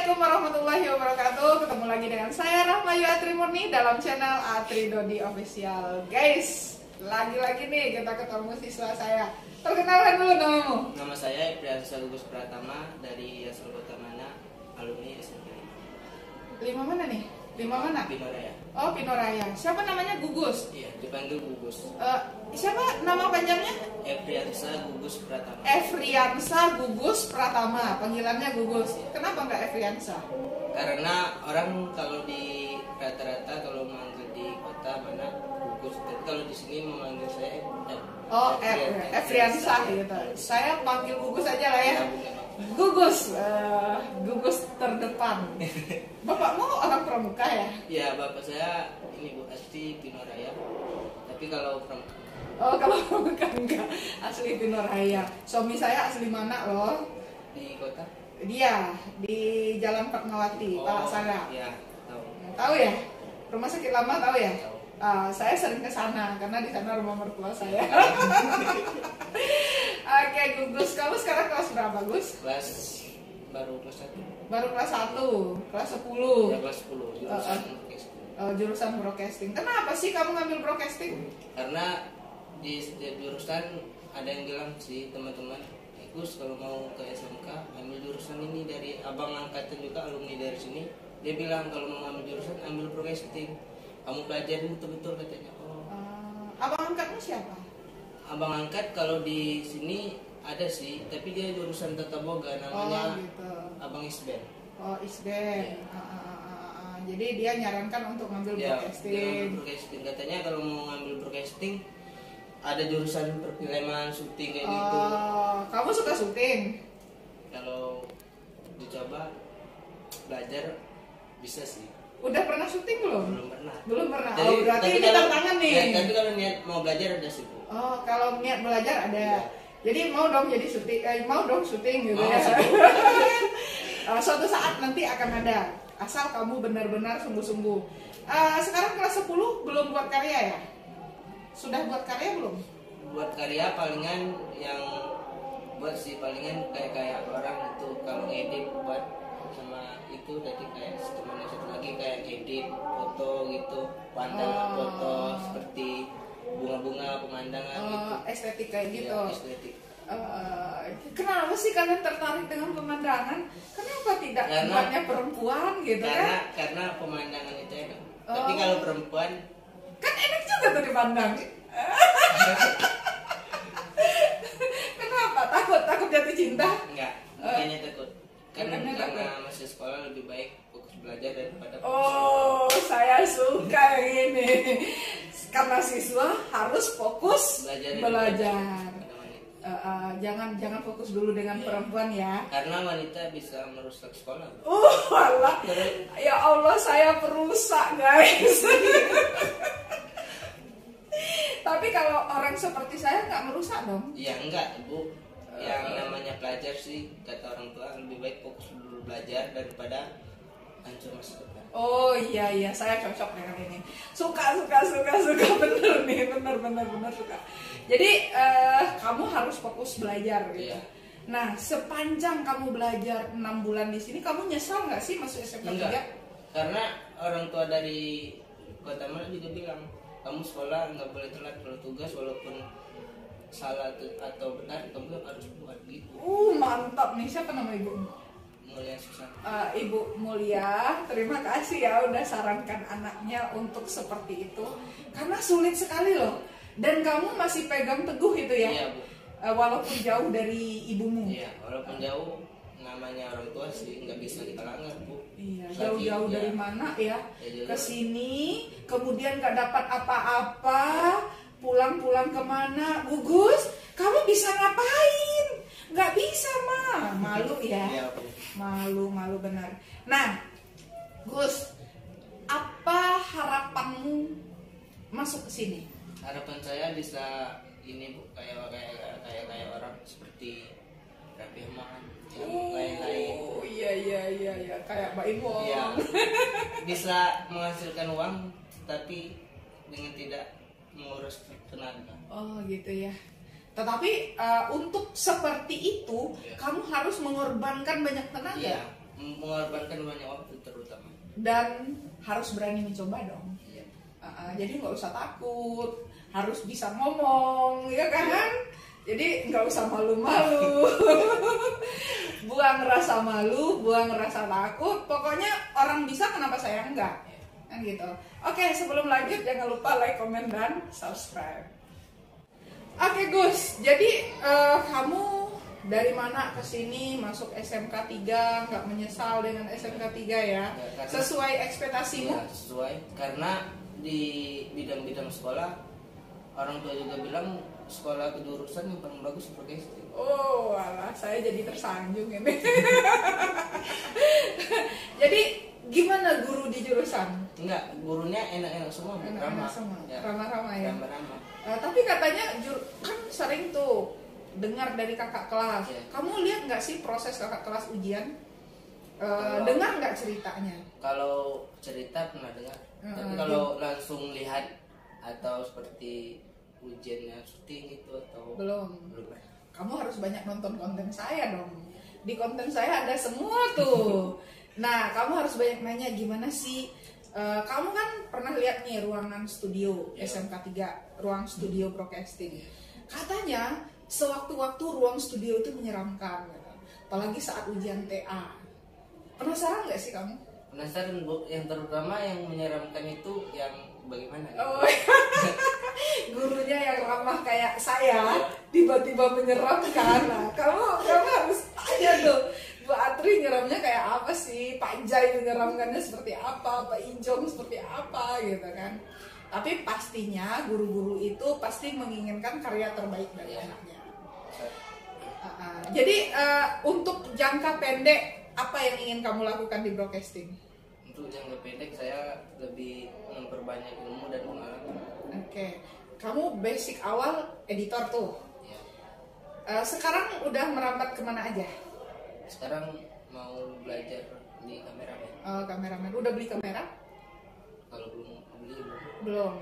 Assalamualaikum warahmatullahi wabarakatuh. Ketemu lagi dengan saya Rahmayu Atri Murni dalam channel Atri Dodi Official. Guys, lagi-lagi nih kita ketemu siswa saya. Perkenalkan dulu namamu. Nama saya Priyansa Gugus Pratama dari Yasol Kota Mana, alumni SMP 5 mana nih? 5 mana? Pino Raya. Oh, Pino Raya. Siapa namanya? Gugus. Iya, dipanggil Gugus. Siapa nama panjangnya? Priyansa Gugus Pratama. Efriansa Gugus Pratama. Panggilannya Gugus. Kenapa nggak Efriansa? Karena orang kalau di rata-rata kalau manggil di kota mana Gugus, tapi kalau di sini memanggil saya Efriansa gitu. Saya panggil Gugus aja lah ya. Gugus, Gugus terdepan. Bapakmu orang Pramuka ya? Iya, bapak saya ini Bu Asti Pino Raya. Tapi kalau Pramuka, Oh, kalau Pramuka enggak, asli Pino Raya. Suami saya asli mana loh? di kota. Dia di Jalan Fatmawati, Palaksana. Iya, tahu. Tahu ya? Rumah sakit lama tahu ya? Tahu. Saya sering ke sana karena di sana rumah mertua saya. Oke, Gugus, kamu sekarang kelas berapa, Gus? Baru kelas 1. Baru kelas 1, kelas 10. Ya, kelas 10 jurusan Jurusan broadcasting. Kenapa sih kamu ngambil broadcasting? karena di setiap jurusan ada yang bilang sih teman-teman, Gus kalau mau ke SMK ambil jurusan ini, dari abang angkatan juga alumni dari sini, dia bilang kalau mau ambil jurusan ambil broadcasting, kamu pelajarin betul-betul katanya. Abang angkatmu siapa? Abang angkat kalau di sini ada sih, tapi dia jurusan tata boga, namanya gitu. Abang Isben. Oh, Isben. Jadi dia nyarankan untuk ngambil Ya, dia broadcasting. ngambil broadcasting, katanya kalau mau ngambil broadcasting ada jurusan perfilman, syuting kayak gitu. Kamu suka syuting? Kalau dicoba belajar bisa sih. Udah pernah syuting belum? Belum pernah. Belum pernah. Jadi, Oh, berarti tapi ini kalau- tantangan nih. Ya, tapi kalau niat mau belajar ada sih, Bu. Oh, kalau niat belajar ada. Iya. Jadi mau dong jadi syuting, mau dong syuting gitu Mau ya. syuting. Suatu saat nanti akan ada. Asal kamu benar-benar sungguh-sungguh. Sekarang kelas 10 belum buat karya ya? Sudah buat karya belum? Buat karya palingan yang buat sih palingan kayak orang itu kalau edit buat sama itu tadi kayak temannya satu lagi kayak edit foto gitu, pandangan foto seperti bunga-bunga pemandangan gitu. Estetik kayak gitu. Iya, estetik. Kenapa sih kalian tertarik dengan pemandangan? Kenapa tidak buatnya perempuan gitu kan? Karena pemandangan itu enak. Tapi kalau perempuan Kan enak juga tuh dipandang. Kenapa? Takut jatuh cinta? enggak, makanya takut. Karena Karena masih sekolah lebih baik fokus belajar daripada Oh, saya suka yang ini. Karena siswa harus fokus belajar. Jangan fokus dulu dengan perempuan ya. Karena wanita bisa merusak sekolah. Allah. Ya Allah, saya perusak, guys. Tapi kalau orang seperti saya nggak merusak dong. Ya enggak, Bu. Yang namanya pelajar sih kata orang tua lebih baik fokus dulu belajar daripada hancur masa depan. Oh iya, saya cocok dengan ini. Suka bener nih, bener suka. Jadi kamu harus fokus belajar gitu. Iya. Nah, sepanjang kamu belajar 6 bulan di sini, kamu nyesal nggak sih masuk SMP 3? Enggak. Karena orang tua dari Kota Mana juga bilang, kamu sekolah nggak boleh telat, kalau tugas walaupun salah atau benar kamu harus buat gitu. Mantap nih. Siapa nama ibu? Mulia susah. Ibu Mulia, terima kasih ya udah sarankan anaknya untuk seperti itu. Karena sulit sekali loh. Dan kamu masih pegang teguh itu ya? Iya, Bu. Walaupun jauh dari ibumu. Iya, walaupun jauh, namanya orang tua sih nggak bisa kita langgar, Bu. Iya, Lagi, jauh-jauh ya. dari mana ya? Ya, Ke sini, kemudian gak dapat apa-apa, pulang-pulang kemana? Gugus, kamu bisa ngapain? Gak bisa, mah. Malu ya? Iya, Bu. Malu benar. Nah, Gus, apa harapanmu masuk ke sini? Harapan saya bisa ini, Bu, kayak orang seperti Raffi Ahmad yang lain-lain. Oh iya, kayak Mbak Ibu. Iya. Bisa menghasilkan uang tapi dengan tidak mengurus tenaga. Oh gitu ya. Tetapi untuk seperti itu Iya. kamu harus mengorbankan banyak tenaga. Iya, mengorbankan banyak waktu terutama. Dan harus berani mencoba dong. Iya. Jadi nggak usah takut, harus bisa ngomong, ya kan? Jadi nggak usah malu-malu. Buang rasa malu, buang rasa takut. Pokoknya orang bisa, kenapa saya enggak? Kan gitu. Oke, sebelum lanjut jangan lupa like, comment, dan subscribe. Oke Gus, jadi kamu dari mana ke sini masuk SMK 3, nggak menyesal dengan SMK 3 ya? Karena, sesuai ekspektasimu? Ya, sesuai, karena di bidang-bidang sekolah orang tua juga bilang sekolah kejurusan yang paling bagus broadcasting. Oh, alah, saya jadi tersanjung ini. Jadi gimana guru di jurusan? Enggak, gurunya enak-enak semua, Enak-enak semua, ya. ramah-ramah ya. Ramah-ramah. Tapi katanya kan sering tuh dengar dari kakak kelas. Ya. Kamu lihat nggak sih proses kakak kelas ujian? Dengar nggak ceritanya? Kalau cerita pernah dengar, tapi kalau langsung lihat atau seperti ujiannya syuting itu atau belum. pernah. Kamu harus banyak nonton konten saya dong. Di konten saya ada semua tuh. Nah, kamu harus banyak nanya gimana sih. Kamu kan pernah lihat nih ruangan studio SMK 3, ruang studio broadcasting. Katanya sewaktu-waktu ruang studio itu menyeramkan, apalagi saat ujian TA. Penasaran nggak sih kamu? Penasaran Bu, yang terutama yang menyeramkan itu yang bagaimana? Oh, gurunya yang ramah kayak saya tiba-tiba menyeramkan. Nah, kamu harus tanya tuh, Bu Atri nyeramnya kayak apa sih? Pak Jai menyeramkannya seperti apa? Pak Injong seperti apa gitu kan? Tapi pastinya guru-guru itu pasti menginginkan karya terbaik dari anaknya. Jadi untuk jangka pendek apa yang ingin kamu lakukan di broadcasting? Untuk jangka pendek saya lebih memperbanyak ilmu dan pengalaman. Oke. Kamu basic awal editor tuh. Ya. Sekarang udah merambat kemana aja? Sekarang mau belajar di kameramen. Kameramen. Udah beli kamera? Kalau belum beli Belum.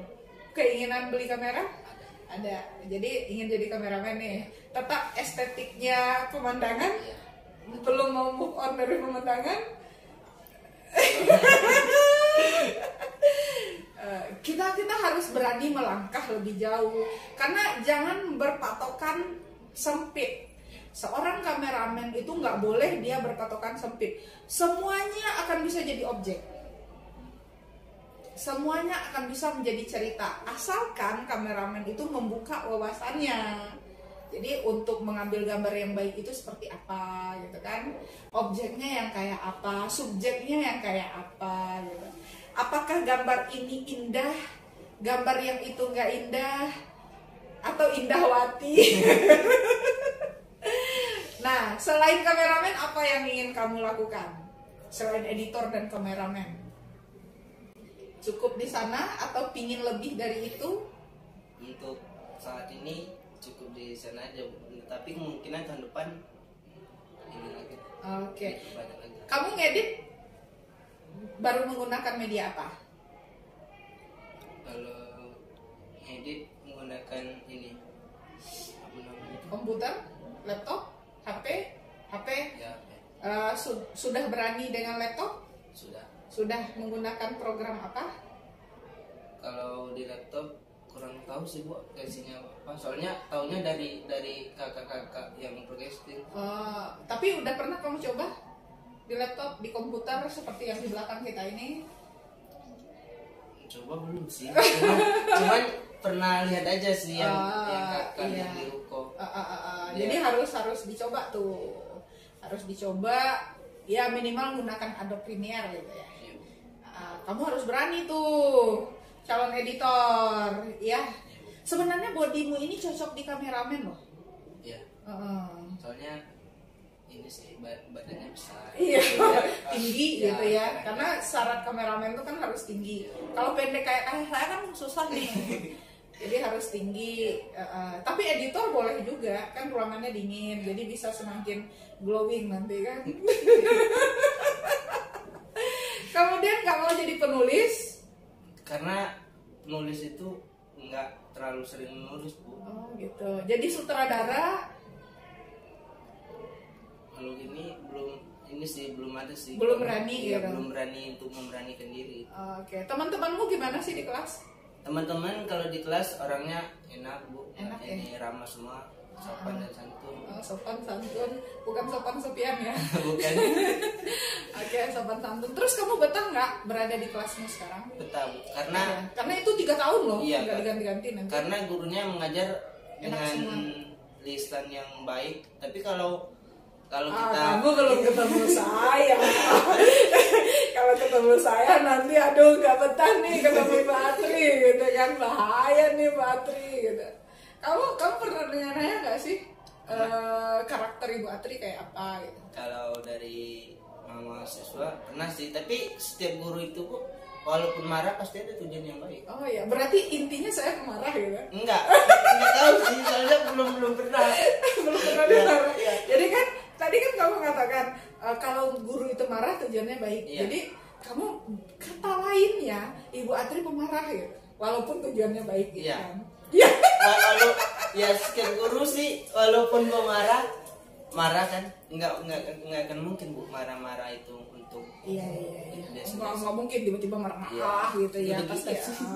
Keinginan beli kamera? Ada. Jadi ingin jadi kameramen nih. Tetap estetiknya pemandangan? ya. Belum mau move on dari pemandangan? Kita harus berani melangkah lebih jauh, karena jangan berpatokan sempit. Seorang kameramen itu nggak boleh dia berpatokan sempit. Semuanya akan bisa jadi objek, semuanya akan bisa menjadi cerita, asalkan kameramen itu membuka wawasannya. Jadi untuk mengambil gambar yang baik itu seperti apa gitu kan, objeknya yang kayak apa, subjeknya yang kayak apa gitu. Apakah gambar ini indah, gambar yang itu nggak indah, atau indahwati? Nah, selain kameramen apa yang ingin kamu lakukan? Selain editor dan kameramen, cukup di sana atau pingin lebih dari itu? Untuk saat ini cukup di sana aja, tapi kemungkinan tahun depan ini lagi. Oke. Banyak lagi. Kamu ngedit baru menggunakan media apa? Kalau edit menggunakan ini apa namanya? Komputer, laptop, HP? Ya, Sudah berani dengan laptop? sudah. Sudah menggunakan program apa? Kalau di laptop kurang tahu sih Bu isinya apa. Soalnya taunya dari kakak-kakak yang broadcasting. Tapi udah pernah kamu coba di laptop, di komputer seperti yang di belakang kita ini? Coba belum sih. Cuman pernah lihat aja sih yang kakak iya. yang di ruko. Jadi harus dicoba tuh, harus dicoba ya, minimal menggunakan Adobe Premiere gitu ya. Iya. Kamu harus berani tuh, calon editor ya. Sebenarnya bodimu ini cocok di kameramen loh. Iya. Soalnya ini sih badannya besar. Iya, tinggi Ya, gitu ya. Karena syarat kameramen itu kan harus tinggi. Kalau pendek kayak saya kan susah nih. Jadi harus tinggi. Tapi editor boleh juga, kan ruangannya dingin, jadi bisa semakin glowing nanti kan. Kemudian nggak mau jadi penulis? Karena penulis itu nggak terlalu sering menulis Bu. Oh gitu. Jadi sutradara? Kalau ini belum ini sih belum ada sih. Belum berani ya, gitu. belum berani untuk memberanikan diri. Oke, teman-temanmu gimana sih di kelas? Teman-teman kalau di kelas orangnya enak Bu, Enak, ini ramah semua, sopan dan santun. Oh, sopan santun, bukan sopan sopian ya. Bukan. Oke, sopan santun. Terus kamu betah nggak berada di kelasmu sekarang? Betah Bu. Karena Karena itu 3 tahun loh, Iya, nggak diganti-ganti nanti. karena gurunya mengajar Enak dengan semua. lisan yang baik, tapi kalau kita Kamu belum ketemu saya. Kalau ketemu saya nanti aduh nggak betah nih ketemu Pak Atri gitu kan, bahaya nih Pak Atri gitu. Kamu pernah nanya nggak sih karakter Ibu Atri kayak apa gitu? kalau dari mama siswa pernah sih, tapi setiap guru itu Bu, walaupun marah pasti ada tujuan yang baik. Oh ya, berarti intinya saya marah gitu. Enggak tahu sih, soalnya belum pernah. Belum pernah Iya, marah. iya. Jadi kan tadi kan kamu mengatakan kalau guru itu marah tujuannya baik. Iya. Jadi kamu kata lainnya Ibu Atri pemarah gitu. Walaupun tujuannya baik gitu Iya. kan. Iya. Walau ya setiap guru sih walaupun mau marah kan nggak akan mungkin Bu marah-marah itu untuk Iya. biasa. Nggak mungkin tiba-tiba marah-marah Iya. gitu ya. Gitu-gitu Pasti sih.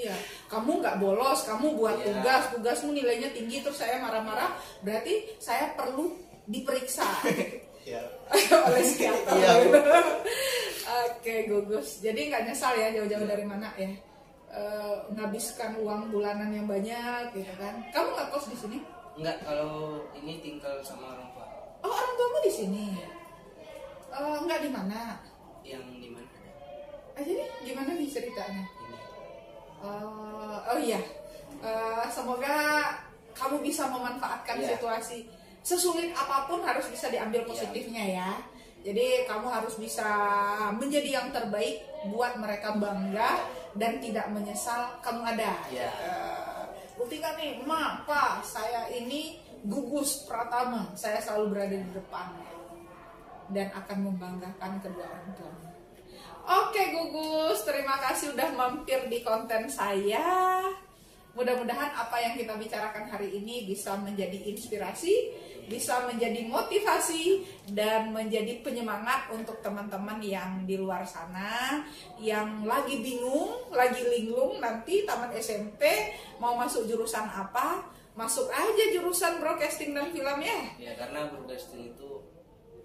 iya. Kamu nggak bolos, kamu buat Iya. tugasmu nilainya tinggi terus saya marah-marah, berarti saya perlu diperiksa Ya. oleh psikiater. Iya, Bu. Oke, Gugus. Jadi nggak nyesal ya jauh-jauh dari mana ya? Menghabiskan uang bulanan yang banyak gitu kan. Kamu nggak kos di sini? Enggak, kalau ini tinggal sama orang tua. Oh, orang tuamu di sini. Nggak di mana? Yang di mana ada? Jadi gimana nih ceritanya? Ini. Oh iya, semoga kamu bisa memanfaatkan Iya. situasi sesulit apapun harus bisa diambil positifnya ya. Jadi kamu harus bisa menjadi yang terbaik buat mereka bangga dan tidak menyesal kamu ada. Iya. Buktikan nih, Ma, Pa, saya ini Gugus Pratama, saya selalu berada di depan dan akan membanggakan kedua orang tua. Oke Gugus, terima kasih udah mampir di konten saya. Mudah-mudahan apa yang kita bicarakan hari ini bisa menjadi inspirasi, bisa menjadi motivasi, dan menjadi penyemangat untuk teman-teman yang di luar sana yang lagi bingung, lagi linglung nanti tamat SMP mau masuk jurusan apa. Masuk aja jurusan broadcasting dan film ya. Ya karena broadcasting itu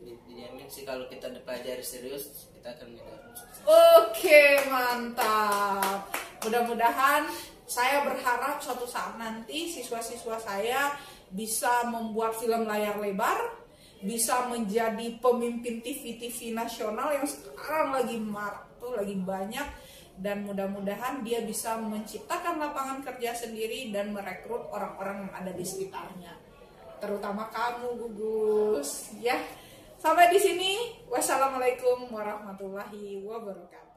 dijamin sih kalau kita pelajari serius kita akan menjadi sukses. Oke, mantap. Mudah-mudahan saya berharap suatu saat nanti siswa-siswa saya bisa membuat film layar lebar, bisa menjadi pemimpin TV-TV nasional yang sekarang lagi marak tuh, lagi banyak, dan mudah-mudahan dia bisa menciptakan lapangan kerja sendiri dan merekrut orang-orang yang ada di sekitarnya. Terutama kamu, Gugus. Ya. Sampai di sini. Wassalamualaikum warahmatullahi wabarakatuh.